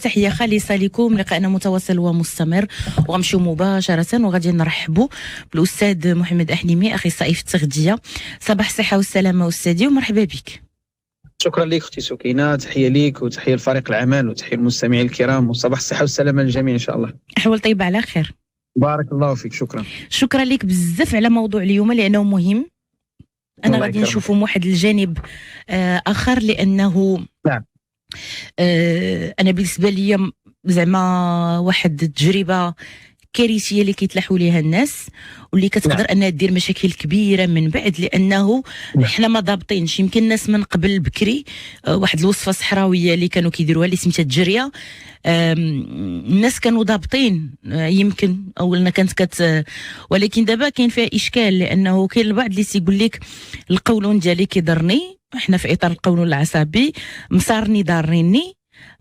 تحية خالصة لكم. لقاءنا متواصل ومستمر، وغنمشيو مباشرة وغادي نرحبوا بالأستاذ محمد أحليمي، أخصائي في التغذية. صباح الصحة والسلامة أستاذي، ومرحبا بك. شكرا لك اختي سكينة، تحيه ليك وتحيه لفريق العمل وتحيه للمستمعين الكرام، وصباح الصحه والسلامه للجميع ان شاء الله. أحوال طيبة على خير. بارك الله فيك. شكرا لك بزاف على موضوع اليوم لأنه مهم. أنا غادي نشوفوا من واحد الجانب آخر، لأنه نعم أنا بالنسبة لي زعما واحد التجربة كارثيه اللي كيتلاحوا ليها الناس، واللي كتقدر انها دير مشاكل كبيره من بعد، لانه حنا ما ضابطينش. يمكن الناس من قبل بكري واحد الوصفه صحراويه اللي كانوا كيديروها اللي سميتها الجريه، الناس كانوا ضابطين يمكن، او لنا كانت ولكن دابا كاين فيها اشكال، لانه كاين البعض اللي تيقول لك القولون ديالي كيضرني، احنا في اطار القولون العصبي، مصارني ضاريني،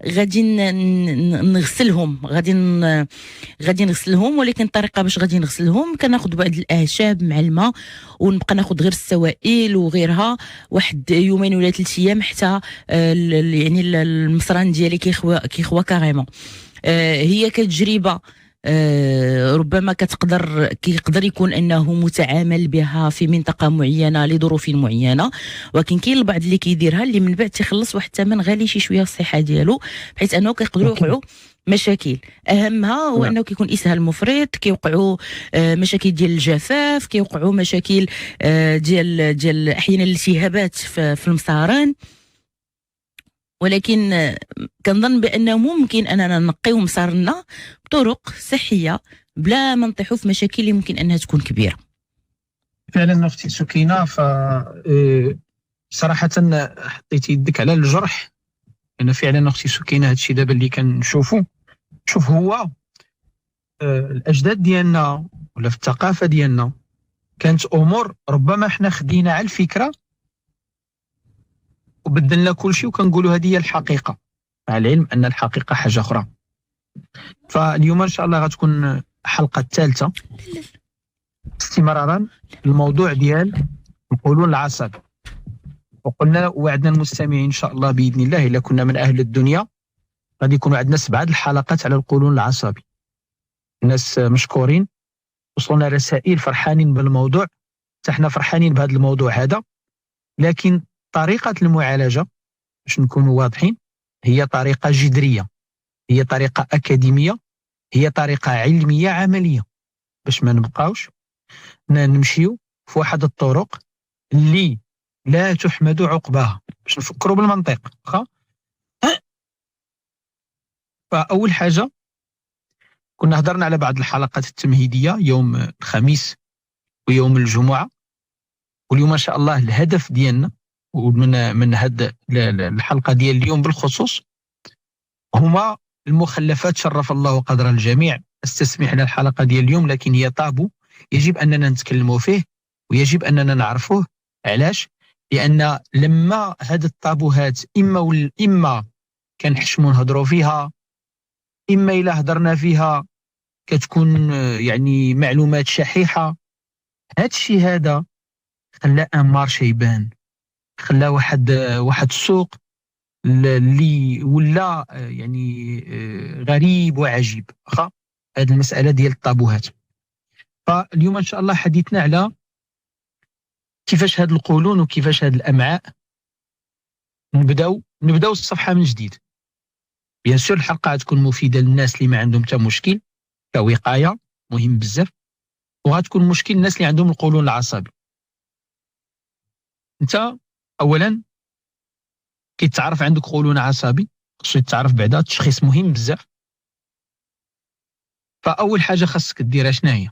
غادي نغسلهم، غادي نغسلهم. ولكن الطريقه باش غادي نغسلهم كناخذ بعض الاعشاب مع الماء، ونبقى ناخذ غير السوائل وغيرها واحد يومين ولا 3 ايام حتى يعني المصران ديالي كيخوى كاريمون. هي كتجربه ربما كيقدر يكون انه متعامل بها في منطقه معينه لظروف معينه، ولكن كاين البعض اللي كيديرها اللي من بعد تيخلص واحد الثمن غالي شي شويه الصحه ديالو، بحيث انه كيقدروا يوقعوا مشاكل. اهمها هو انه كيكون اسهال مفرط، كيوقعوا مشاكل ديال الجفاف، كيوقعوا مشاكل ديال احيانا الالتهابات في المصارين. ولكن كنظن بانه ممكن اننا نقيو مصارنا بطرق صحيه بلا ما نطيحوا في مشاكل اللي ممكن انها تكون كبيره. فعلا اختي سكينة، صراحه حطيتي يدك على الجرح. انا فعلا اختي سكينة هادشي دابا اللي كنشوفو، شوف هو الاجداد ديالنا ولا في الثقافه ديالنا كانت امور ربما حنا خدينا على الفكره وبدلنا كل شيء وكنقولوا هذه هي الحقيقه، مع العلم ان الحقيقه حاجه اخرى. فاليوم ان شاء الله غتكون الحلقه الثالثه استمرارا الموضوع ديال القولون العصبي، وقلنا وعدنا المستمعين ان شاء الله باذن الله الا كنا من اهل الدنيا غادي يكونوا عندنا 7 الحلقات على القولون العصبي. الناس مشكورين، وصلنا رسائل فرحانين بالموضوع، حتى حنا فرحانين بهذا الموضوع هذا. لكن طريقة المعالجة باش نكونوا واضحين هي طريقة جذرية، هي طريقة أكاديمية، هي طريقة علمية عملية، باش ما نبقاوش نمشيو في واحد الطرق اللي لا تحمد عقباها، باش نفكروا بالمنطق. فأول حاجة كنا هضرنا على بعض الحلقات التمهيدية يوم الخميس ويوم الجمعة، واليوم إن شاء الله الهدف ديالنا ومن هاد الحلقة ديال اليوم بالخصوص هما المخلفات. شرف الله قدر الجميع. استسمح لنا الحلقة ديال اليوم لكن هي طابو يجب أننا نتكلموا فيه ويجب أننا نعرفوه. علاش؟ لأن لما هاد الطابوهات إما كنحشموا نهضروا فيها، إما إلا هضرنا فيها كتكون يعني معلومات شحيحة. هادشي هذا خلى ان مارشي يبان، خلى واحد السوق اللي ولا يعني غريب وعجيب. هذه المسألة ديال الطابوهات. فاليوم ان شاء الله حديثنا على كيفاش هاد القولون وكيفاش هاد الامعاء نبداو الصفحة من جديد. بيان سور الحلقة غتكون مفيدة للناس اللي ما عندهم حتى مشكل كوقاية، مهم بزاف، وغتكون مشكل الناس اللي عندهم القولون العصبي. انت اولا كيتعرف عندك قولون عصبي، خصو يتعرف بعدا التشخيص مهم بزاف. فاول حاجه خاصك ديرها شنو هي؟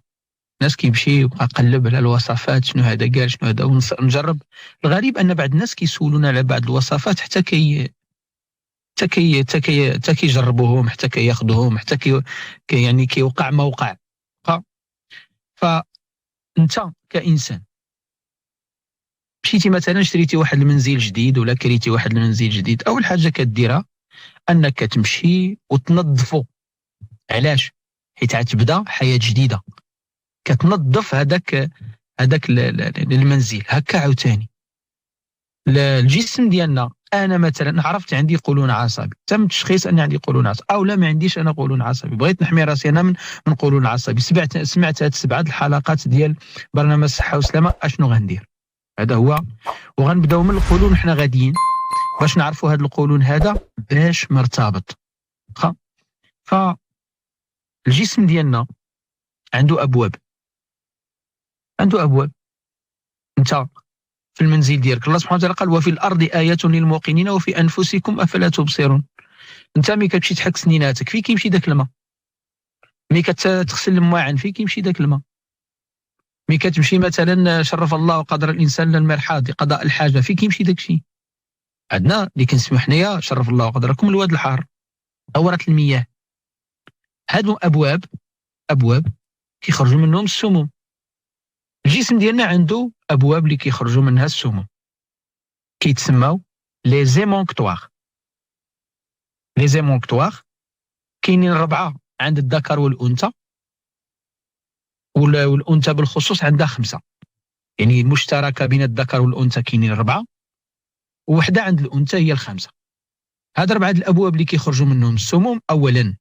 الناس كيمشي يبقى يقلب على الوصفات، شنو هذا قال شنو هذا ونجرب. الغريب ان بعض الناس كيسولونا على بعض الوصفات حتى كيجربوهم، حتى كياخذوهم، حتى يعني كيوقع ما وقع. فانت كانسان مشيتي مثلا شريتي واحد المنزل جديد ولا كريتي واحد المنزل جديد، اول حاجه كديرها انك تمشي وتنظفه. علاش؟ حيت غتبدا حياه جديده، كتنظف هذاك المنزل هكا عاوتاني. الجسم ديالنا. انا مثلا عرفت عندي قولون عصبي، تم تشخيص اني عندي قولون عصبي، او لا ما عنديش انا قولون عصبي، بغيت نحمي راسي انا من قولون عصبي. سمعت هاد 7 الحلقات ديال برنامج الصحه والسلامه، اشنو غندير؟ هذا هو. وغنبداو من القولون حنا غاديين باش نعرفوا هاد القولون هذا باش مرتبط. فالجسم ديالنا عنده ابواب. انت في المنزل ديالك الله سبحانه وتعالى قال وفي الارض ايات للموقنين وفي انفسكم افلا تبصرون. انت ملي كتمشي تحك سنيناتك فين كيمشي داك الماء؟ ملي كتغسل المواعن فين كيمشي داك الماء؟ ملي كتمشي مثلا شرف الله وقدر الانسان للمرحاض لقضاء الحاجه فين كيمشي داك الشيء؟ عندنا اللي كنسميو حنايا شرف الله وقدركم الواد الحار، دورات المياه. هادو ابواب كيخرجوا منهم السموم. الجسم ديالنا عنده ابواب اللي كيخرجوا منها السموم، كيتسموا لي زيمونكتوار. كاينين 4 عند الذكر والانثى، والانثى بالخصوص عندها 5. يعني المشتركه بين الذكر والانثى كاينين 4، ووحده عند الانثى هي ال5. هاد 4 الابواب اللي كيخرجوا منهم السموم. اولا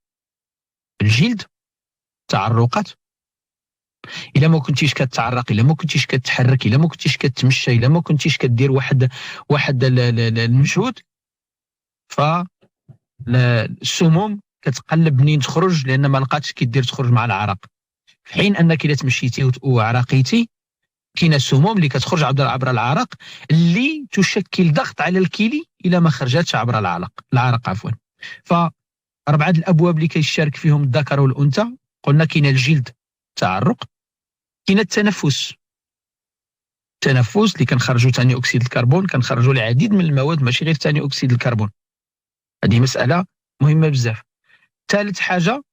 الجلد، تعرقات. الا ما كنتيش كتعرق، الا ما كنتيش كتحرك، الا ما كنتيش كتمشى، الا ما كنتيش كدير واحد المجهود، ف السموم كتقلب منين تخرج، لان ما لقاتش كيدير تخرج مع العرق. في حين انك الا تمشيتي وعرقيتي كاينه السموم اللي كتخرج عبر العرق اللي تشكل ضغط على الكلي الا ما خرجتش عبر العرق عفوا. ف4 الابواب اللي كيشارك فيهم الذكر والانثى قلنا كاين الجلد، تعرق. كاين التنفس اللي كنخرجوا ثاني اكسيد الكربون، كنخرجوا العديد من المواد ماشي غير ثاني اكسيد الكربون. هذه مساله مهمه بزاف. ثالث حاجه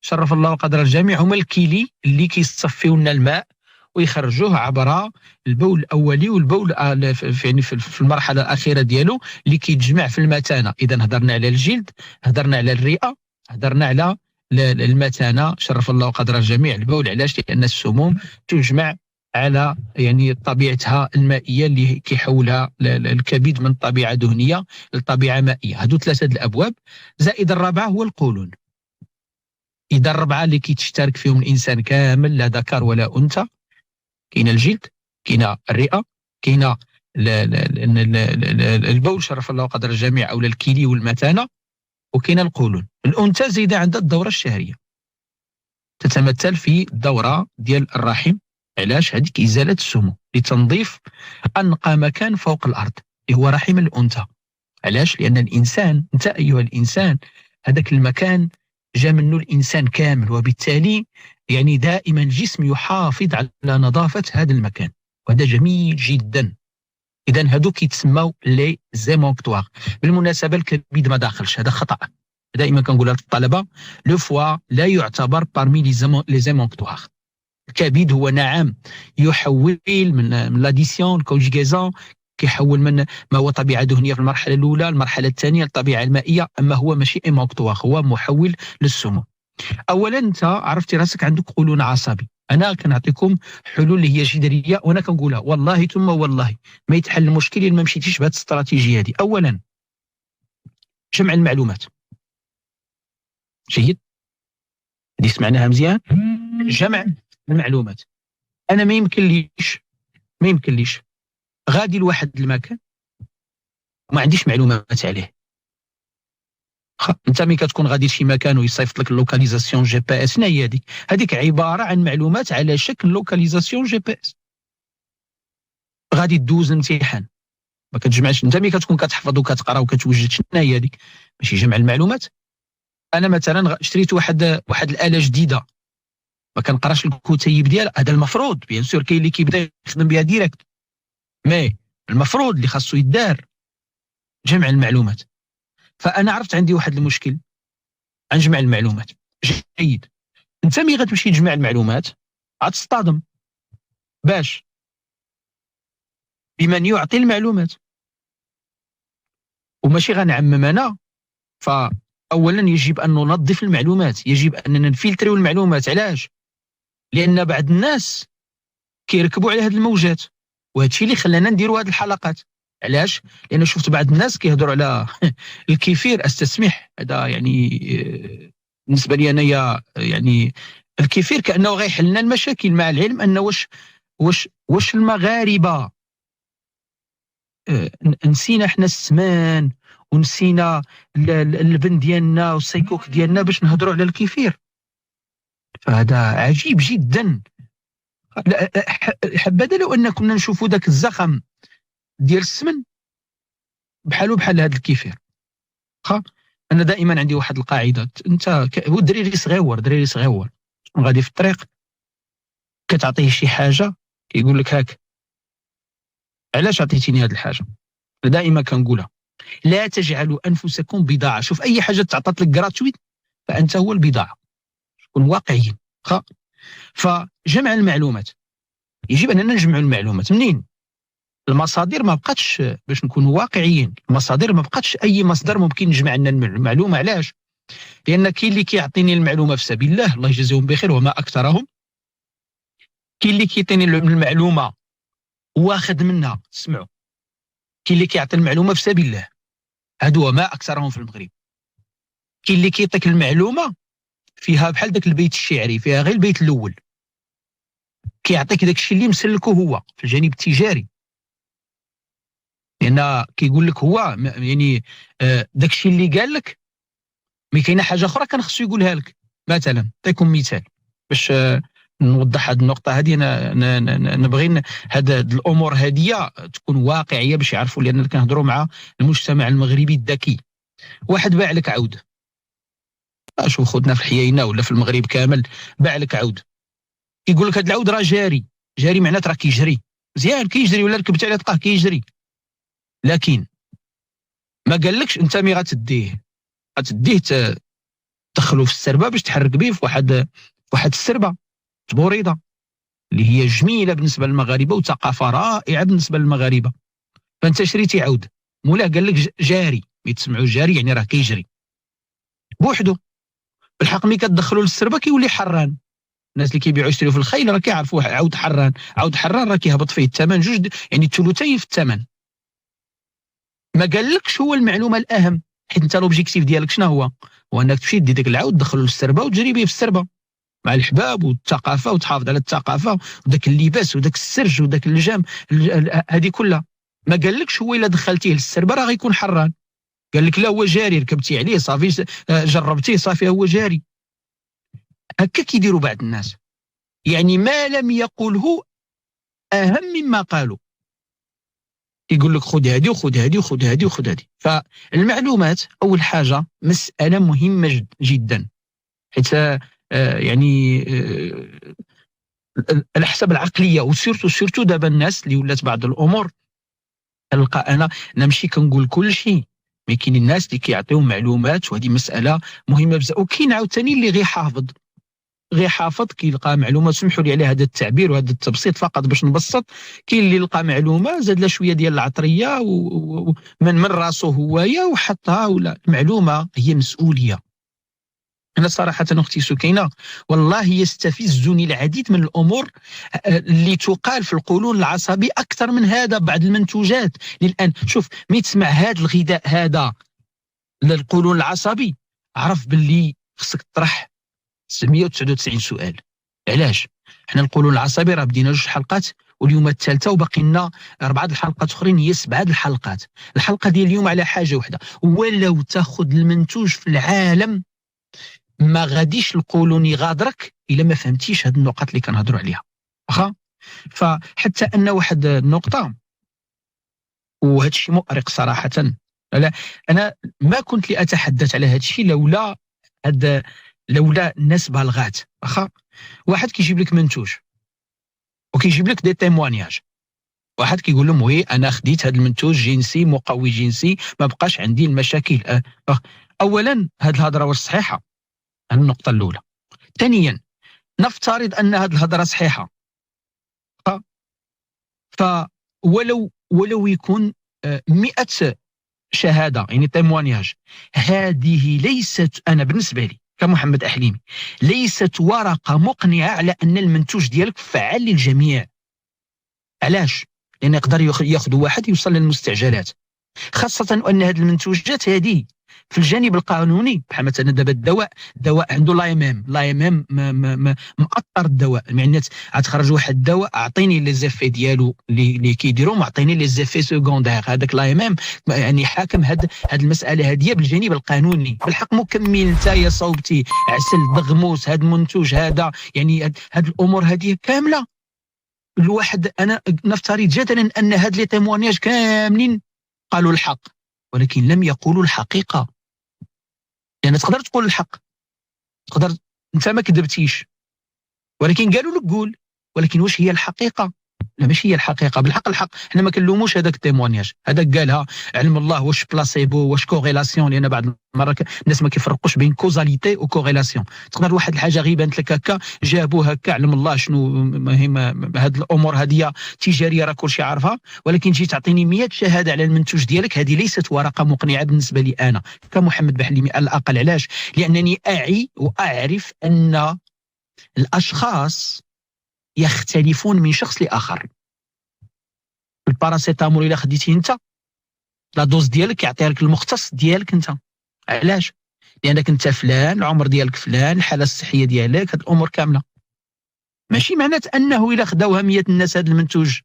شرف الله وقدر الجميع هما الكيلي اللي كيصفيو لنا الماء ويخرجوه عبر البول الاولي والبول يعني في المرحله الاخيره ديالو اللي كيتجمع في المثانه. اذا هضرنا على الجلد، هضرنا على الرئه، هضرنا على المثانه شرف الله وقدر الجميع. البول علاش؟ لان السموم تجمع على يعني طبيعتها المائيه اللي كيحولها الكبد من طبيعه دهنيه لطبيعه مائيه. هادو 3 الابواب، زائد الرابعه هو القولون. اذا 4 اللي كيتشترك فيهم الانسان كامل لا ذكر ولا انثى. كاين الجلد، كاين الرئه، كاين البول شرف الله وقدر الجميع او الكلي والمثانه، وكاين القولون. الانثى زايده عندها الدوره الشهريه، تتمثل في الدوره ديال الرحم. علاش؟ هذيك ازاله السموم لتنظيف انقى مكان فوق الارض اللي هو رحم الانثى. علاش؟ لان الانسان، انت ايها الانسان، هذاك المكان جاء منه الانسان كامل، وبالتالي يعني دائما الجسم يحافظ على نظافه هذا المكان، وهذا جميل جدا. اذا هذو كيتسموا لي زيمونكتوار. بالمناسبه الكبد ما داخلش، هذا خطا. دائما كنقولها للطلبه، لو فوا لا يعتبر بارمي لي زيمونكتوار. الكبد هو نعم يحول من لاديسيون كونجيغيزون، كيحول من ما هو طبيعه دهنيه في المرحله الاولى المرحله الثانيه للطبيعه المائيه، اما هو ماشي ايمونكتوار، هو محول للسموم. اولا انت عرفتي راسك عندك قولون عصبي، انا كنعطيكم حلول اللي هي جذريه وانا كنقولها والله ثم والله ما يتحل المشكل الا ما مشيتيش بهذه الاستراتيجيه هذه. اولا جمع المعلومات. جيد، هذه سمعناها مزيان. جمع المعلومات. انا ما يمكنليش غادي لواحد المكان وما عنديش معلومات عليه. انت ملي كتكون غادي لشي مكان ويصيفط لك اللوكاليزاسيون جي بي اس، شنو هي هذيك عباره عن معلومات على شكل لوكاليزاسيون جي بي اس. غادي تدوز امتحان ما كتجمعش. انت ملي كتكون كتحفظ وكتقرا وكتوجد، شنو هي هذيك؟ ماشي جمع المعلومات. انا مثلا اشتريت واحد الاله جديده، ما كنقراش الكتيب ديالها. هذا المفروض بيان سور كاين اللي كيبدا يخدم بها ديريكت، مي المفروض اللي خاصو يدار جمع المعلومات. فانا عرفت عندي واحد المشكل، غنجمع المعلومات. جيد، انت ملي غتمشي تجمع المعلومات غتصطدم باش بمن يعطي المعلومات، وماشي غنعمم انا. فاولا يجب ان ننظف المعلومات، يجب اننا نفلتريو المعلومات. علاش؟ لان بعض الناس كيركبوا على هذه الموجات، وهذا الشيء اللي خلانا نديروا هذه الحلقات. علاش؟ لأن شفت بعض الناس كيهضروا على الكفير، استسمح، هذا يعني بالنسبة لي أنايا يعني الكفير كأنه غيحل لنا المشاكل، مع العلم أن واش المغاربة نسينا حنا السمان ونسينا اللبن ديالنا والسيكوك ديالنا باش نهضروا على الكفير؟ فهذا عجيب جدا. حبذا لو أن كنا نشوفوا ذاك الزخم ديال السمن بحال هذا الكفير. أنا دائما عندي واحد القاعدة، أنت هو دريري صغيور غادي في الطريق كتعطيه شي حاجة كيقول لك هاك، علاش عطيتيني هذه الحاجة؟ دائما كنقولها، لا تجعلوا أنفسكم بضاعة. شوف أي حاجة تعطات لك جراتويت فأنت هو البضاعة. كن واقعيين. فجمع المعلومات، يجب أننا نجمع المعلومات منين؟ المصادر ما بقاتش، باش نكونوا واقعيين، المصادر ما بقاتش أي مصدر ممكن نجمع لنا المعلومة. علاش؟ لأن كاين اللي كيعطيني المعلومة في سبيل الله يجازيهم بخير وما أكثرهم، كاين اللي كيعطيني المعلومة واخد منها، اسمعوا، كاين اللي كيعطي المعلومة في سبيل الله، هادو وما أكثرهم في المغرب. كاين اللي كيعطيك المعلومة فيها بحال داك البيت الشعري، فيها غير البيت الأول، كيعطيك داك الشيء اللي مسلكه هو في الجانب التجاري، لأن كيقول لك هو يعني داك الشيء اللي قال لك مي كاينه حاجة أخرى كان خصو يقولها لك. مثلا نعطيكم مثال باش نوضح هذه النقطة هذه. أنا نبغي هاد الأمور هذه تكون واقعية باش يعرفوا، لأن كنهضروا مع المجتمع المغربي الذكي. واحد باع لك عود، شوف خوتنا في الحيينة ولا في المغرب كامل، باع لك عود، كيقول لك هاد العود راه جاري معناته راه كيجري مزيان، كيجري ولا ركبتي عليه طقاه كيجري، لكن ما قالكش انت مي غتديه تدخلو في السربه باش تحرك به في واحد السربه تبوريضه اللي هي جميله بالنسبه للمغاربه وثقافه رائعه بالنسبه للمغاربه. فانت شريتي عود، مولاه قال لك جاري، مي تسمعوا جاري يعني راه كيجري بوحدو. بالحق مي كتدخلوا للسربه كيولي حران. الناس اللي كيبيعوا يشتريوا في الخيل راه كيعرفوا عود حران راه كيهبط فيه الثمن جوج، يعني الثلثين في الثمن. ما قالكش هو المعلومه الاهم، حيت انت لوبجيكتيف ديالك شنو هو انك تمشي دي داك العود تدخلو للسربه وتجري به في السربه مع الحباب والثقافه، وتحافظ على الثقافه وداك اللباس وداك السرج وداك اللجام هذه كلها. ما قالكش هو الا دخلتيه للسربه راه غيكون حران، قال لك لا هو جاري، ركبتي عليه صافي جربتيه صافي هو جاري. هكا كيديروا بعض الناس، يعني ما لم يقله اهم مما قالوا، يقول لك خذ هذه وخذ هذه وخذ هذه وخذ هذه. فالمعلومات اول حاجه مساله مهمه جدا، حيت يعني على حسب العقليه، وسيرتو دابا الناس اللي ولات بعض الامور تلقى انا نمشي كنقول كل شيء، مي كاين الناس اللي كيعطيو معلومات، وهذه مساله مهمه بزاف. وكاين عاوتاني اللي غير حافظ كيلقى معلومه، سمحوا لي على هذا التعبير وهذا التبسيط فقط باش نبسط. كاين اللي لقى معلومه زاد لها شويه ديال العطريه ومن راسو هوايه وحطها، ولا المعلومه هي مسؤوليه. انا صراحه اختي سكينه والله يستفزني العديد من الامور اللي تقال في القولون العصبي اكثر من هذا بعض المنتوجات. للان شوف مي تسمع هذا الغذاء هذا للقولون العصبي، عرف باللي خصك تطرح 799 سؤال. علاش؟ حنا القولون العصبي راه بدينا 2 حلقات واليوم الثالثه، وباقي لنا 4 الحلقات اخرين، هي 7 الحلقات. الحلقه ديال اليوم على حاجه واحده، ولو تاخذ المنتوج في العالم ما غاديش القولون يغادرك الا ما فهمتيش هاد النقط اللي كنهضروا عليها. واخا فحتى ان واحد النقطه، وهذا الشيء مؤرق صراحه، لا انا ما كنت لاتحدث على هذا الشيء لولا الناس بالغات. واخا واحد كيجيب لك منتوج وكيجيب لك دي تيموانياج، واحد كيقول لهم وي انا خديت هذا المنتوج جنسي مقوي جنسي ما بقاش عندي المشاكل. اولا هذه الهضره واش صحيحه؟ هذه النقطه الاولى. ثانيا نفترض ان هذه الهضره صحيحه، ولو يكون 100 شهاده يعني تيموانياج، هذه ليست، انا بالنسبه لي كمحمد أحليمي، ليست ورقة مقنعة على أن المنتوج ديالك فعال للجميع. علاش؟ لان يقدر ياخذ واحد يوصل للمستعجلات، خاصه ان هذه المنتوجات هذه في الجانب القانوني بحال مثلا دابا الدواء عنده لا ام مأطر الدواء، يعني غتخرج واحد الدواء اعطيني لي زيفي ديالو اللي كيديروا، معطيني لي زيفي سكوندير، هذاك لا ام يعني حاكم هاد المساله هذه بالجانب القانوني. بالحق مكمل انت يا صوبتي عسل دغموس هاد المنتوج هذا، يعني هاد الامور هذه كامله الواحد، انا نفترض جدلا ان هاد لي تيموانياج كاملين قالوا الحق، ولكن لم يقولوا الحقيقه. يعني تقدر تقول الحق، تقدر انت ما كذبتيش، ولكن قالوا لك قول، ولكن واش هي الحقيقه؟ لا ماشي هي الحقيقه. الحق حنا ما كنلوموش هذاك التيموانياج، هذاك قالها علم الله، واش بلاسيبو واش كوريلاسيون، لان بعض المرات الناس ما كيفرقوش بين كوزاليتي وكوريلاسيون. تقدر واحد الحاجه غير بانت لك هكا جابوه هكا علم الله شنو هاد الامور هذه تجاريه راه كلشي عارفها، ولكن جيت تعطيني 100 شهاده على المنتوج ديالك، هذه ليست ورقه مقنعه بالنسبه لي انا كمحمد بحليمي على الاقل. علاش؟ لانني اعي واعرف ان الاشخاص يختلفون من شخص لاخر. الباراسيتامول الا خديتيه انت لا دوز ديالك يعطيها لك المختص ديالك انت. علاش؟ لانك انت فلان، العمر ديالك فلان، الحاله الصحيه ديالك، هاد الامور كامله. ماشي معنات انه الا خداوها 100 الناس هاد المنتوج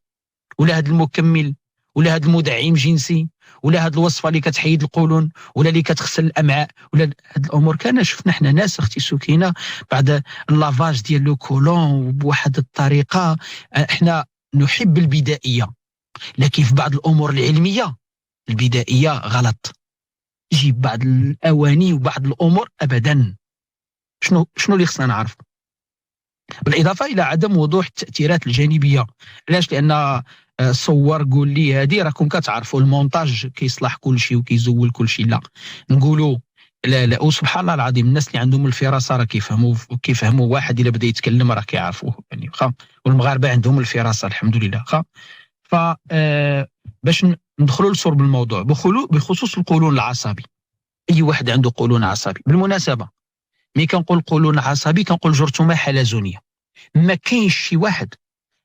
ولا هاد المكمل ولا هاد المدعم جنسي ولا هاد الوصفه اللي كتحيد القولون ولا اللي كتغسل الامعاء ولا هاد الامور، كان شفنا حنا ناس اختي سكينه بعد اللافاج ديال لو كولون بواحد الطريقه. احنا نحب البدائيه، لكن في بعض الامور العلميه البدائيه غلط. جيب بعض الاواني وبعض الامور ابدا. شنو اللي خصنا نعرف؟ بالاضافه الى عدم وضوح التاثيرات الجانبيه. علاش؟ لان صور قول لي هذه راكم كتعرفوا المونتاج كيصلح كل شيء وكيزول كل شيء. لا نقولوا لا وسبحان الله العظيم الناس اللي عندهم الفراسه راه كيفهموا واحد الا بدا يتكلم راه كيعرفوه يعني واخا. والمغاربه عندهم الفراسه الحمد لله واخا. ف باش ندخلوا لصلب الموضوع بخصوص القولون العصبي. اي واحد عنده قولون عصبي بالمناسبه، ملي كنقول قولون عصبي كنقول جرثومه حلزونيه. ما كاينش شي واحد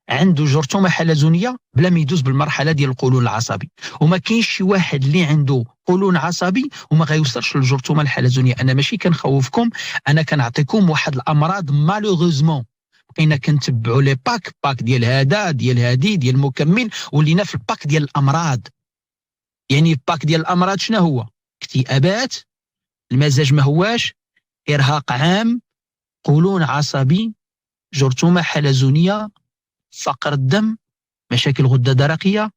عنده جرثومه حلزونيه بلا ما يدوز بالمرحله ديال القولون العصبي، وما كاينش شي واحد اللي عنده قولون عصبي وما غيوصلش للجرثومه الحلزونيه. انا ماشي كنخوفكم، انا كنعطيكم واحد الامراض مالوغوزمون بقينا كنتبعوا لي باك ديال هذا ديال هادي ديال المكمل، ولينا في الباك ديال الامراض. يعني الباك ديال الامراض شنو هو؟ اكتئابات، المزاج ما هواش، ارهاق عام، قولون عصبي، جرثومه حلزونيه، فقر الدم، مشاكل غده درقيه،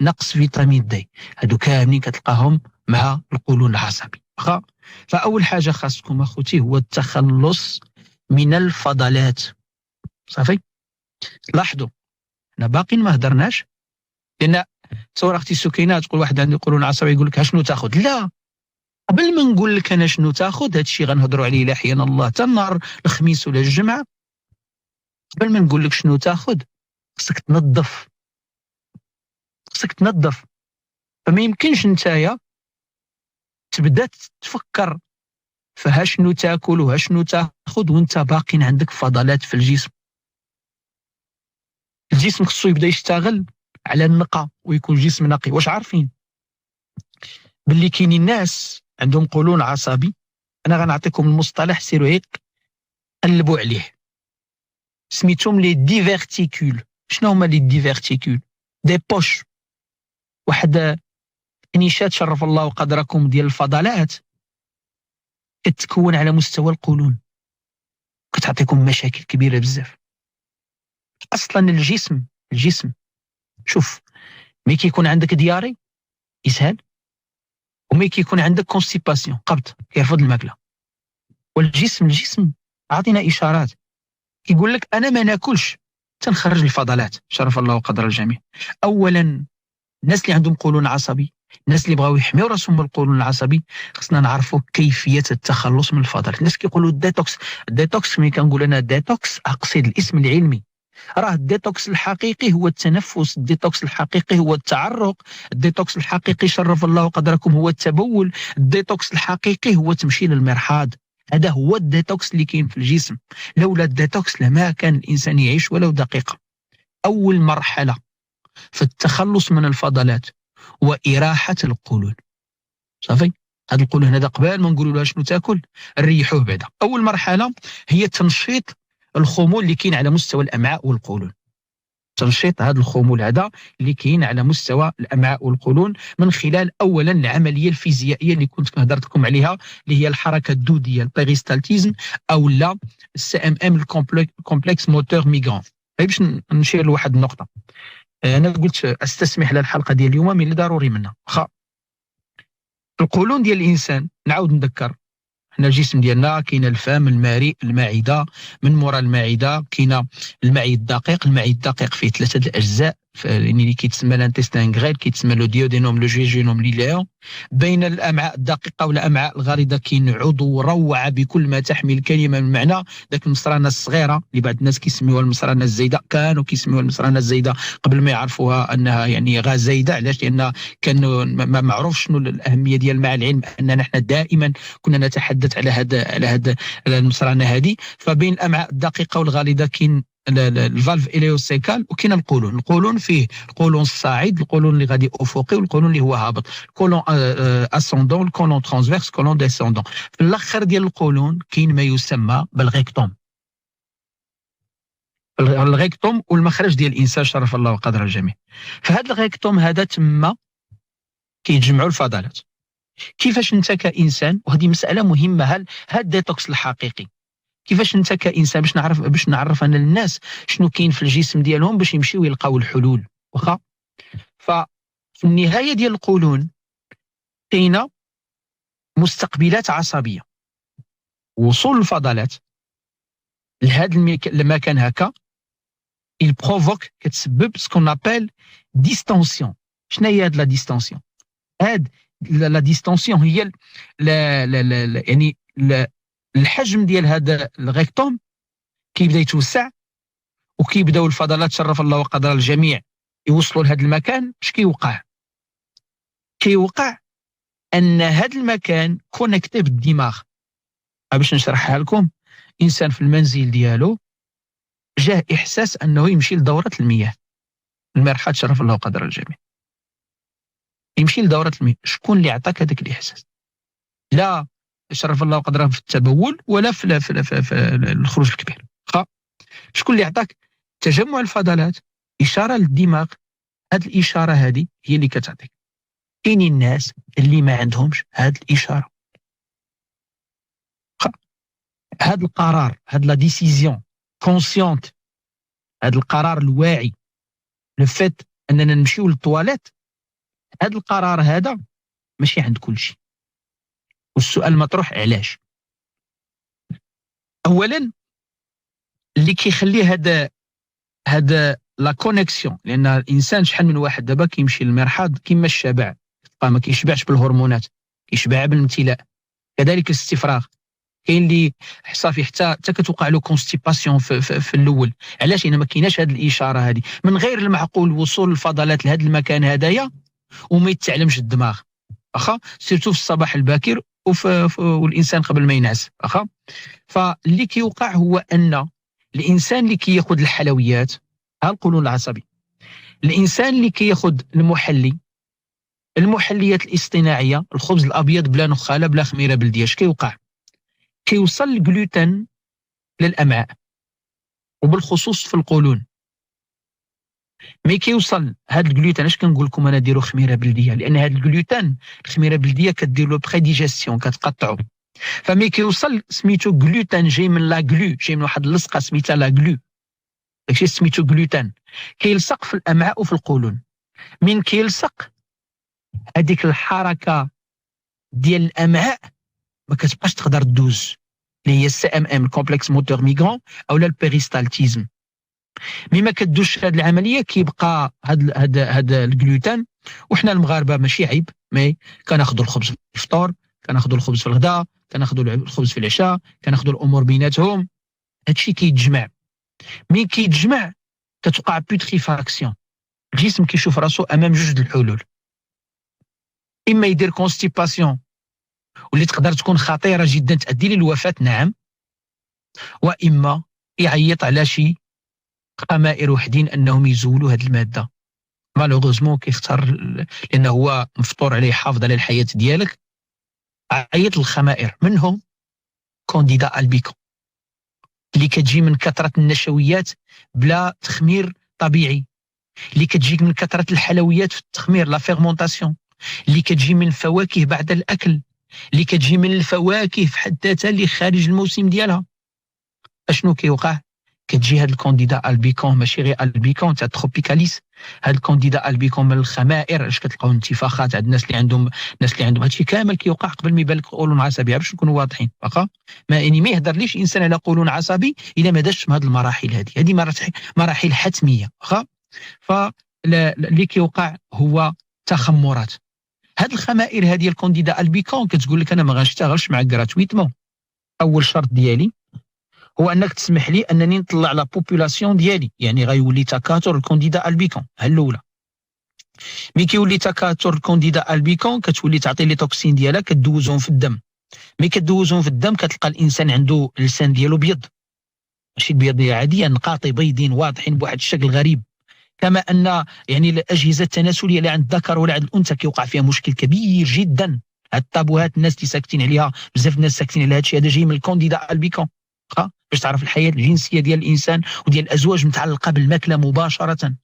نقص فيتامين دي. هادو كاملين كتلقاهم مع القولون العصبي واخا. فاول حاجه خاصكم اخوتي هو التخلص من الفضلات. صافي. لاحظوا حنا باقيين ما هضرناش، لان تصور اختي سكينه تقول واحد عنده قولون عصبي يقول لك شنو تاخذ. لا، قبل ما نقول لك انا شنو تاخذ، هذا الشيء غنهضروا عليه لا حيان الله حتى النهار الخميس ولا الجمعه. قبل ما نقول لك شنو تاخذ خصك تنظف. فما يمكنش نتايا تبدا تفكر فها شنو تاكل وها شنو تاخذ وانت باقي عندك فضلات في الجسم. الجسم خصو يبدا يشتغل على النقاء ويكون جسم نقي. واش عارفين باللي كاينين ناس عندهم قولون عصبي؟ انا غنعطيكم المصطلح سيروا هيك قلبوا عليه، سميتهم لي ديفيرتيكول. شنو هما لي ديفيرتيكول؟ دي بوش، واحد نيشات شرف الله قدركم ديال الفضلات كتكون على مستوى القولون، كتعطيكم مشاكل كبيره بزاف. اصلا الجسم شوف، ملي كيكون عندك دياري يسهل، وملي كيكون عندك كونستيباسيون قبض كيرفض الماكله. والجسم عطينا اشارات كيقول لك انا ما ناكلش تنخرج الفضلات. شرف الله قدر الجميع. اولا الناس اللي عندهم قولون عصبي، الناس اللي بغاو يحميو راسهم من القولون العصبي، خصنا نعرفوا كيفيه التخلص من الفضلات. الناس كيقولوا الديتوكس ملي كنقول انا ديتوكس اقصد الاسم العلمي. راه الديتوكس الحقيقي هو التنفس، الديتوكس الحقيقي هو التعرق، الديتوكس الحقيقي شرف الله قدركم هو التبول، الديتوكس الحقيقي هو تمشي للمرحاض. هذا هو الديتوكس اللي كاين في الجسم. لولا الديتوكس لما كان الانسان يعيش ولو دقيقه. اول مرحله في التخلص من الفضلات وإراحة القولون. صافي، هذا القولون هذا قبل ما نقولوا لها شنو تاكل نريحوه بعدا. أول مرحلة هي تنشيط الخمول اللي كاين على مستوى الأمعاء والقولون. تنشيط هذا الخمول هذا اللي كاين على مستوى الامعاء والقولون من خلال اولا العمليه الفيزيائيه اللي كنت هضرت لكم عليها، اللي هي الحركه الدوديه البيريستالتيزم، او لا السي ام ام الكومبلكس موتور ميغران. باش نشير لواحد النقطه، انا قلت استسمح على الحلقه ديال اليوم من اللي ضروري منها. واخا القولون ديال الانسان نعاود نذكر، حنا الجسم ديالنا كاين الفم، المريء، المعده، من موراء المعده كاين المعي الدقيق. المعي الدقيق فيه 3 الاجزاء اللي كيتسمى الانتستين غريل، كيتسمى لو ديودينوم، لو جيجينوم، ليليون. بين الامعاء الدقيقه والامعاء الغليظه كاين عضو روعه بكل ما تحمل الكلمه من معنى، ذاك المصرانه الصغيره اللي بعض الناس كيسميوها المصرانه الزايده، كانوا كيسميوها المصرانه الزايده قبل ما يعرفوها انها يعني غاز زايده. علاش؟ لان كان ما معروف شنو الاهميه ديال مع العلم اننا نحن دائما كنا نتحدث على هذا المصرانه هذه. فبين الامعاء الدقيقه والغليظه كاين الفالف اليوسيكال، وكاين القولون فيه القولون الصاعد، القولون اللي غادي افقي، والقولون اللي هو هابط، القولون اسوندون، القولون ترانسفيرس، القولون ديسوندون. في الاخر ديال القولون كاين ما يسمى بالغيكتوم. الغيكتوم والمخرج ديال الانسان شرف الله وقدر الجميع. فهذا الغيكتوم هذا تما كيتجمعوا الفضلات. كيفاش انت كانسان، وهذه مساله مهمه، هل هذا الديتوكس الحقيقي كيفاش انت كانسان باش نعرف انا للناس شنو كاين في الجسم ديالهم باش يمشيو يلقاو الحلول. واخا ففي النهايه ديال القولون كاينه مستقبلات عصبيه. وصول الفضلات لهذا المكان هكا il provoque كتسبب سكون ابل ديستونسيون. شنو هي هاد لا ديستونسيون؟ هاد لا ديستونسيون هي يعني الحجم ديال هذا الغيكتوم كيبدا يتوسع، وكيبداو الفضلات شرف الله وقدر الجميع يوصلوا لهذا المكان. اش كيوقع؟ كيوقع ان هذا المكان كونيكتي بالدماغ. باش نشرحها لكم، انسان في المنزل ديالو جاه احساس انه يمشي لدوره المياه، المرحاض شرف الله وقدر الجميع، يمشي لدوره المياه. شكون اللي عطاك هذاك الاحساس؟ لا شرف الله وقدره في التبول ولا في الخروج الكبير. شكون اللي عطاك؟ تجمع الفضلات، اشاره للدماغ. هذه الاشاره هذه هي اللي كتعطيك. كاينين الناس اللي ما عندهمش هذه الاشاره. هذا القرار، هذا لا ديسيزيون كونسيونت، هذا القرار الواعي، لو فيت اننا نمشيو للطواليت، هذا القرار هذا ماشي عند كل شيء. والسؤال مطروح علاش؟ اولا اللي كيخلي هذا لا كونيكسيون، لان الانسان شحال من واحد دابا كيمشي للمرحاض كيما الشبع، ما كيشبعش بالهرمونات، كيشبع بالامتلاء. كذلك الاستفراغ، كاين اللي صافي حتى كتوقع له كونستيباسيون في الاول. علاش؟ لان ما كايناش هذه الاشاره هذه. من غير المعقول وصول الفضلات لهذا المكان هذايا وما يتعلمش الدماغ، واخا سيرتو في الصباح الباكر والانسان قبل ما ينعس. واخا فاللي كيوقع هو ان الانسان اللي كياخذ الحلويات، ها القولون العصبي، الانسان اللي كياخذ المحليات الاصطناعيه، الخبز الابيض بلا نخاله بلا خميره بلديه، اش كيوقع؟ كيوصل الجلوتين للامعاء وبالخصوص في القولون. مي كيوصل هذا الجلوتين، اش كنقول لكم انا ديروا خميره بلديه، لان هذا الجلوتين الخميره بلديه كدير له بريديجيستيون، كتقطعو. فمي كيوصل سميتو جلوتين، جاي من لا غلو، جاي من واحد اللصقه سميتها لا غلو، داكشي سميتو جلوتين، كيلصق في الامعاء وفي القولون. من كيلصق هذيك الحركه ديال الامعاء ما كتبقاش تقدر تدوز، اللي هي السي ام ام كومبلكس موتور ميغران او البيريستالتيزم. مي ما كدوش هذه العمليه كيبقى هذا الجلوتين. وحنا المغاربه ماشي عيب، مي كناخذوا الخبز في الفطور، كناخذوا الخبز في الغداء، كناخذوا الخبز في العشاء، كناخذوا الامور بيناتهم. هادشي كيتجمع، مي كيتجمع كتوقع بوتريفاكسيون. الجسم كيشوف راسو امام جوج الحلول، اما يدير كونستيباسيون واللي تقدر تكون خطيره جدا تؤدي للوفاه، نعم، واما يعيط على شي خمائر وحدين انهم يزولوا هذه الماده. مالوغوزمون كيختار لانه هو مفطور عليه، حافظ على الحياه ديالك. عيط الخمائر، منهم كونديدا البيكون اللي كتجي من كثره النشويات بلا تخمير طبيعي، اللي كتجيك من كثره الحلويات في التخمير لا فيرمونطاسيون، اللي كتجي من الفواكه بعد الاكل، اللي كتجي من الفواكه في حد ذاتها اللي خارج الموسم ديالها. اشنو كيوقع؟ كتجي هاد الكونديدا البيكون، ماشي غير البيكون تاع تروبيكاليس، هاد الكونديدا البيكون من الخمائر. اش كتلقاو انتفاخات عند الناس اللي عندهم هادشي كامل كيوقع قبل ما يبان لك قولون عصبي، باش نكونوا واضحين. واخا ما يعني ما يهضرليش انسان على قولون عصبي الا ما داش من هاد المراحل، هذه مراحل حتميه. واخا فاللي كيوقع هو تخمرات. هاد الخمائر هذه الكونديدا البيكون كتقول لك انا ما غنشتغلش معك غراتويتمون. اول شرط ديالي هو انك تسمح لي انني نطلع لا بوبولاسيون ديالي، يعني غيولي تكاثر الكونديدا البيكون. الاولى ملي كيولي تكاثر الكونديدا البيكون كتولي تعطي لي توكسين ديالها كدوزهم في الدم. ملي كدوزهم في الدم كتلقى الانسان عنده اللسان ديالو بيض، ماشي البيضيه عاديه، نقاطي بيضين واضحين بواحد الشكل غريب. كما ان يعني الاجهزه التناسليه اللي عند الذكر ولا عند الانثى كيوقع فيها مشكل كبير جدا. هاد الطابوهات الناس اللي ساكتين عليها، بزاف الناس ساكتين على هادشي، هذا جاي من الكونديدا البيكون. باش تعرف الحياه الجنسيه ديال الانسان وديال الازواج متعلقه بالماكله مباشره.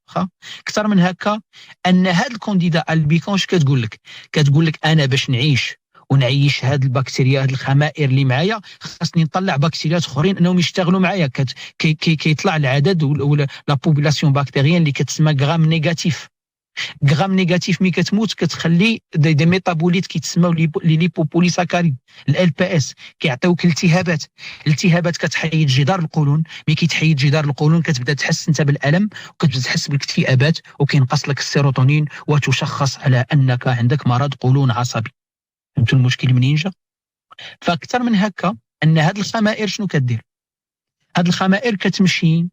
اكثر من هكا، ان هاد الكونديدا البيكون اش كتقول لك؟ كتقول لك انا باش نعيش ونعيش هاد البكتيريا، هاد الخمائر اللي معايا، خاصني نطلع بكتيريات اخرين انهم يشتغلوا معايا. كيطلع العدد ولا لا بوبولاسيون بكتيريان اللي كتسمى غرام نيجاتيف. غرام نيجاتيف ملي كتموت كتخلي دي ميتابوليت كيتسموا لي ليبوبوليساكاريد ال بي اس، كيعطيوك الالتهابات كتحيد جدار القولون. ملي كيتحيد جدار القولون كتبدا تحس انت بالالم وكتبدا تحس بالاكتئابات وكينقص لك السيروتونين وتشخص على انك عندك مرض قولون عصبي. فهمتوا المشكل منين جا؟ فاكثر من هكا، ان هاد الخمائر شنو كدير؟ هاد الخمائر كتمشي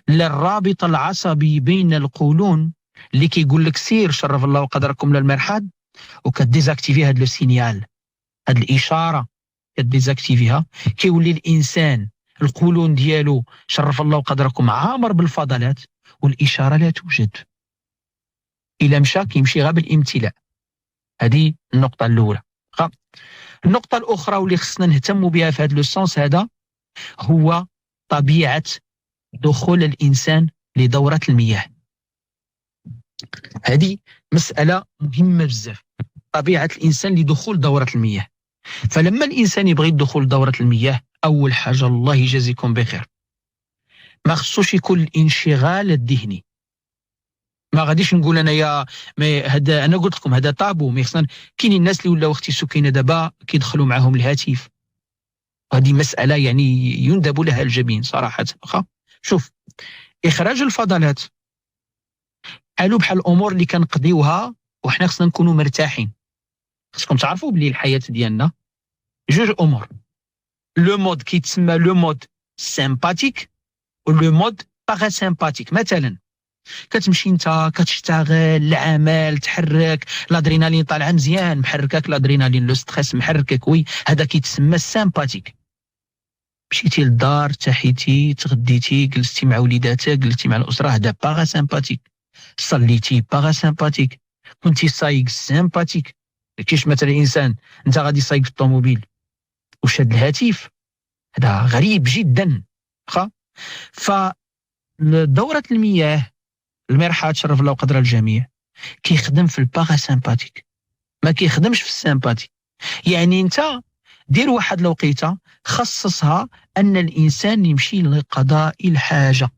للرابط العصبي بين القولون اللي كيقول لك سير شرف الله قدركم للمرحاض، وكديزاكتيفي هاد لو سينيال، هاد الاشاره كديزاكتيفيها. كيولي الانسان القولون ديالو شرف الله قدركم عامر بالفضلات والاشاره لا توجد. الا مشى كيمشي غير بالامتلاء. هذه النقطه الاولى. النقطه الاخرى واللي خصنا نهتموا بها في هذا لو سونس هذا هو طبيعه دخول الانسان لدوره المياه. هذه مسألة مهمة بزاف، طبيعة الإنسان لدخول دورة المياه. فلما الإنسان يبغي يدخل دورة المياه، أول حاجة الله يجازيكم بخير، ما خصوش يكون الانشغال الذهني. ما غاديش نقول انا يا هذا، انا قلت لكم هذا طابو. مي خصنا كاينين الناس اللي ولاو اختي سكينه دابا كيدخلوا معاهم الهاتف، هذه مسألة يعني يندب لها الجبين صراحة. شوف، إخراج الفضلات قالوا بحال الامور اللي كنقضيوها وحنا خصنا نكونوا مرتاحين. خصكم تعرفوا بلي الحياه ديالنا جوج امور، لو مود كيتسمى لو مود سيمباتيك ولو مود باراسيمباتيك. مثلا كتمشي انت كتشتغل العمل تحرك، الادرينالين طالعه مزيان محركك، الادرينالين لو ستريس محركك، وي هذا كيتسمى السيمباتيك. مشيتي للدار ارتحيتي تغديتي جلستي مع وليداتك جلستي مع الاسره، هذا باراسيمباتيك. صليتي باراسيمباتيك، كنتي سايق سيمباتيك. كاينش مثلا انسان انت غادي سايق في الطوموبيل وشاد الهاتف، هذا غريب جدا. فدورة المياه المرحاض شرف الله وقدر الجميع كيخدم في الباراسيمباتيك، ما كيخدمش في السيمباتيك. يعني انت دير واحد الوقيته خصصها ان الانسان يمشي لقضاء الحاجه،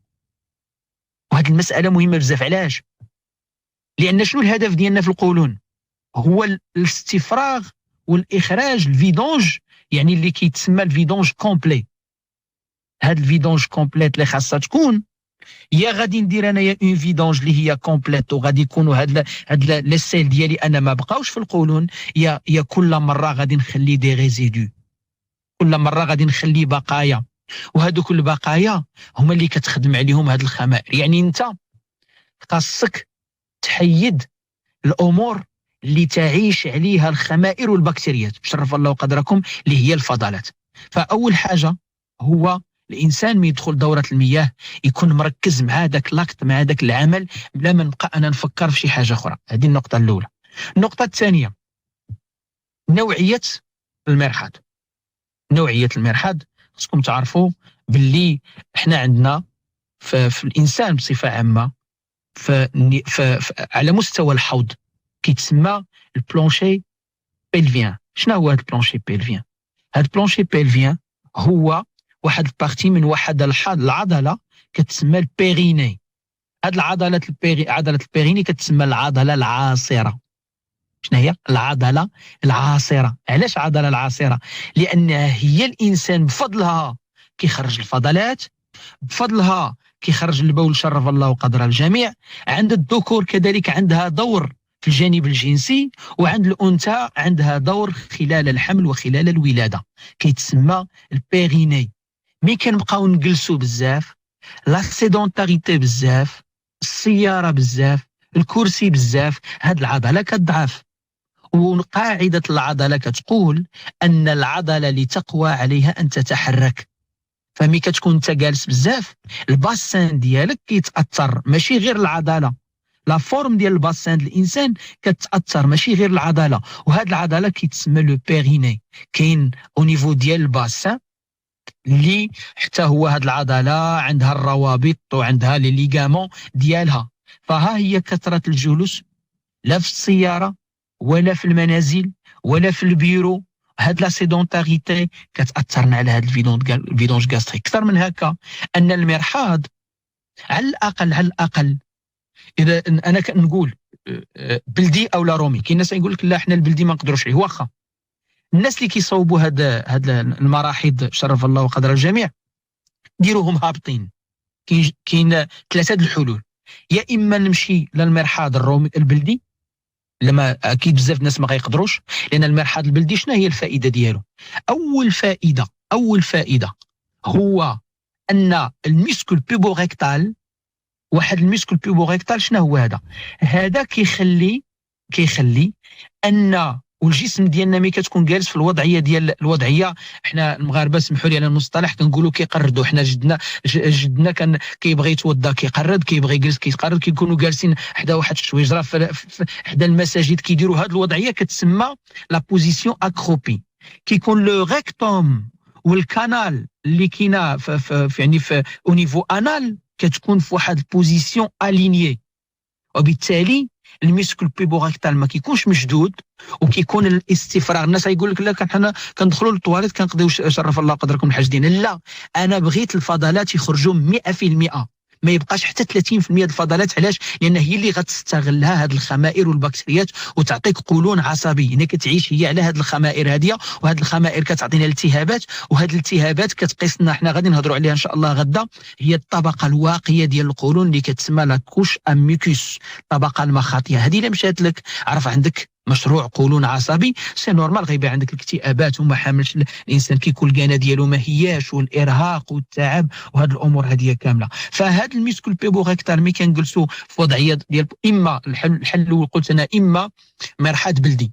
وهذه المسألة مهمة بزاف. علاش؟ لأن شنو الهدف ديالنا في القولون؟ هو الاستفراغ والإخراج، الفيدونج، يعني اللي كيتسمى الفيدونج كومبلي. هاد الفيدونج كومبليت اللي خاصها تكون، يا غادي ندير انايا اون فيدونج اللي هي كومبليت وغادي يكونوا هاد لي سيل ديالي انا ما بقاوش في القولون، يا كل مرة غادي نخلي دي ريزيدو، كل مرة غادي نخلي بقايا، وهذوك البقايا هما اللي كتخدم عليهم هاد الخمائر. يعني انت خاصك تحيد الامور اللي تعيش عليها الخمائر والبكتيريات شرف الله قدركم اللي هي الفضلات. فاول حاجه هو الانسان ما يدخل دوره المياه يكون مركز مع ذاك لاكت، مع ذاك العمل، بلا ما نبقى انا نفكر في شي حاجه اخرى. هذه النقطه الاولى. النقطه الثانيه، نوعيه المرحاض. نوعيه المرحاض خصكم تعرفوا باللي احنا عندنا في الانسان بصفه عامه على مستوى الحوض كيتسمى البلونشي بيلفيان. شنو هو هذا البلونشي بيلفيان؟ هذا البلونشي بيلفيان هو واحد البارتي من واحد العضله كتسمى البيريني. هاد عضله البيريني كتسمى العضله العاصره. شنو هي العضله العاصره؟ علاش عضله العاصره؟ لانها هي الانسان بفضلها كيخرج الفضلات، بفضلها كيخرج البول، شرف الله قدر الجميع. عند الذكور كذلك عندها دور في الجانب الجنسي، وعند الانثى عندها دور خلال الحمل وخلال الولاده، كيتسمى البيريني. مي كنبقاو نجلسوا بزاف، لا سيدونتاريتي بزاف، السياره بزاف، الكرسي بزاف، هاد العضله كتضعف. وقاعده العضله كتقول ان العضله لتقوى عليها ان تتحرك. فمي كتكون انت جالس بزاف، الباسان ديالك كيتاثر، ماشي غير العضله، لا فورم ديال الباسان ديال الانسان كتاثر، ماشي غير العضله. وهاد العضله كيتسمى لو بيريني. كاين او نيفو ديال الباسان اللي حتى هو هاد العضله عندها الروابط وعندها لي ليغامون ديالها. فها هي كثره الجلوس لا في السياره ولا في المنازل ولا في البيرو، هاد لا سيدونتاريتي كتاثرنا على هاد الفيدونج غاستريك. اكثر من هكا، ان المرحاض على الاقل اذا انا كنقول بلدي او لا رومي، كاين ناس يقول لك لا حنا البلدي ما نقدروش عليه. واخا الناس اللي كيصوبوا هاد المراحيض شرف الله وقدر الجميع ديروهم هابطين. كاين ثلاثه الحلول، يا اما نمشي للمرحاض الرومي البلدي، لما اكيد بزاف الناس ما غيقدروش، لان المرحاض البلدي شنو هي الفائده ديالو؟ اول فائده هو ان الميسكل بيبوريكتال، واحد الميسكل بيبوريكتال شنو هو هذا كيخلي ان والجسم ديالنا ملي كتكون جالس في الوضعيه احنا المغاربه سمحوا لي على المصطلح كنقولوا كيقردوا. حنا جدنا كان كيبغي يتوضا كيقرد، كيبغي يجلس كيقرد، كيكونوا جالسين حدا واحد الشويجره حدا المساجد كيديروا هذه الوضعيه كتسمى لا بوزيسيون اكروبي. كيكون لو ريكتوم والكانال اللي كاينه يعني في او نيفو انال كتكون في واحد البوزيسيون الينيي، وبالتالي الميسكل بيبوريكتال ما كيكونش مشدود وكيكون الاستفراغ. الناس يقول لك لا حنا كندخلوا للطواليت كنقضيو شرف الله قدركم الحاجدين. لا، انا بغيت الفضلات يخرجوا 100%، ما يبقاش حتى 30% ديال الفضلات. علاش؟ لان هي اللي غتستغلها هذه الخمائر والبكتيريات وتعطيك قولون عصبي. هنا كتعيش هي على هذه الخمائر هذه، وهذه الخمائر كتعطينا الالتهابات، وهذه الالتهابات كتقيس لنا حنا غادي نهضروا عليها ان شاء الله غدا. هي الطبقه الواقيه ديال القولون اللي كتسمى لا كوش اميكوس، الطبقه المخاطيه. هذه الا مشات لك عرف عندك مشروع قولون عصبي، سي نورمال غيبان عندك الاكتئابات وما حاملش الانسان كيكون الكانه ديالو ما هياش، والارهاق والتعب وهذه الامور هذه كامله. فهذا الميسكل بيبوريكتال ملي كنجلسوا في وضعيه ديال اما الحل الاول قلت انا اما مرحاض بلدي.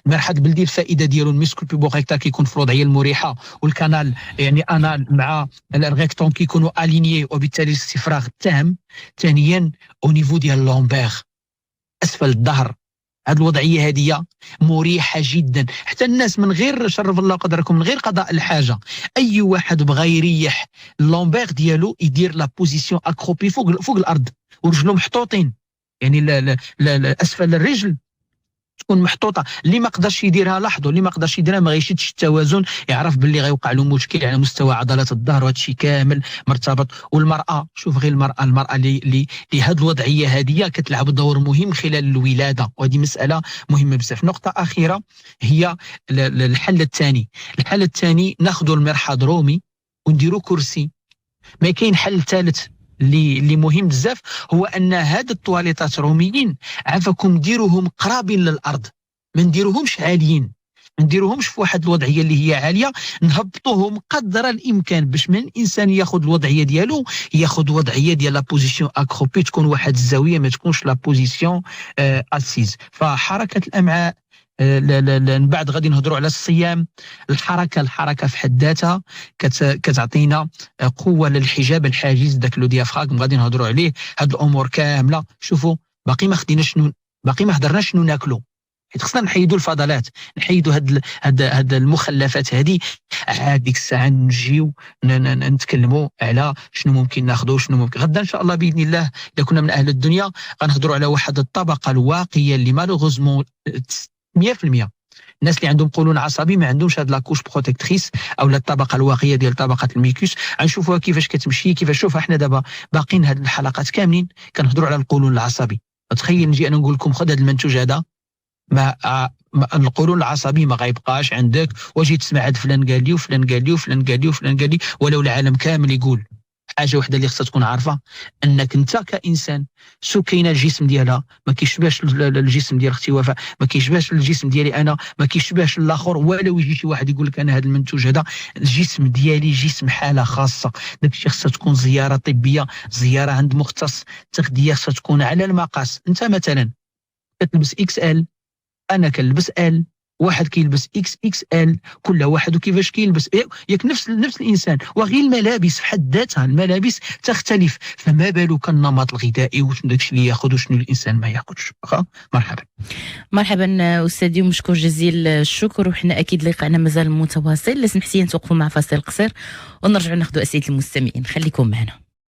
المرحاض بلدي الفائده ديالو الميسكل بيبوريكتال كيكون في الوضعيه المريحه، والكانال يعني انال مع الريكتوم كيكونوا الينيي، وبالتالي الاستفراغ التام. ثانيا او نيفو ديال لومبير اسفل الظهر، هذه الوضعيه هذه مريحه جدا. حتى الناس من غير شرف الله قدركم، من غير قضاء الحاجه، اي واحد بغى يريح اللومبير ديالو يدير لا بوزيسيون اكروبي فوق الارض ورجلو محطوطين، يعني اسفل الرجل تكون محطوطه. اللي ما قدرش يديرها لاحظوا، اللي ما قدرش يديرها ما غيشدش التوازن، يعرف باللي غيوقع له مشكل على مستوى عضلات الظهر، وهذا الشيء كامل مرتبط. والمراه شوف غير المراه اللي هذه الوضعيه هذه كتلعب دور مهم خلال الولاده، وهذه مساله مهمه بزاف. نقطه اخيره هي الحل الثاني ناخذوا المرحاض رومي ونديروا كرسي. ما كاين حل ثالث اللي مهم بزاف، هو ان هاد الطواليطات روميين عافاكم ديروهم قرابين للارض، ما نديروهمش عاليين، ما نديروهمش في واحد الوضعيه اللي هي عاليه، نهبطوهم قدر الامكان باش من الانسان ياخذ الوضعيه ديالو، ياخذ وضعيه ديال لا بوزيسيون اكروبي، تكون واحد الزاويه ما تكونش لا بوزيسيون اسيز. فحركه الامعاء من بعد غادي نهضروا على الصيام. الحركه في حد ذاتها كتعطينا قوه للحجاب الحاجز، داك لو ديافراغم غادي نهضروا عليه. هاد الامور كامله شوفوا باقي ما خديناش باقي ما هضرناش شنو ناكلوا، حيت خصنا نحيدوا الفضلات، نحيدوا هاد المخلفات هذه. عاد ديك الساعه نجيو نتكلموا على شنو ممكن ناخذوا شنو ممكن. غدا ان شاء الله باذن الله اذا كنا من اهل الدنيا غنهضروا على واحد الطبقه الواقيه اللي مالوغوزمون 100% الناس اللي عندهم قولون عصبي ما عندهمش هاد لاكوش بروتيكتريس او الطبقه الواقيه ديال طبقه الميكوس. غنشوفوها كيفاش كتمشي، كيفاش. شوف احنا دابا باقيين هاد الحلقات كاملين كنهضروا على القولون العصبي. تخيل نجي انا نقول لكم خذ هذا المنتوج هذا، ما القولون العصبي ما غيبقاش عندك، وجيت تسمع هاد فلان قال لي وفلان قال لي وفلان قال لي وفلان قال لي، ولو العالم كامل يقول. حاجه وحده اللي خصها تكون عارفه، انك انت كانسان سو كاين الجسم ديالها ما كيشبهش الجسم ديال اختي وفاء، ما كيشبهش الجسم ديالي انا، ما كيشبهش الاخر. ولو يجي شي واحد يقول لك انا هذا المنتوج هذا، الجسم ديالي جسم حاله خاصه. داك الشيء خصها تكون زياره طبيه، زياره عند مختص، تغذيه خصها تكون على المقاس. انت مثلا كتلبس اكس ال، انا كنلبس ال، واحد كيلبس اكس اكس ال، كل واحد وكيفاش كيلبس. ياك نفس الانسان، وغير الملابس في حد ذاتها الملابس تختلف، فما بالك النمط الغذائي وشنو داكشي اللي ياخذ وشنو الانسان ما ياخذش. مرحبا استاذي، ومشكور جزيل الشكر. وحنا اكيد لقاءنا مازال متواصل. لسمحتي نتوقفوا مع فاصل قصير ونرجعوا ناخذوا اسئله المستمعين. خليكم معنا.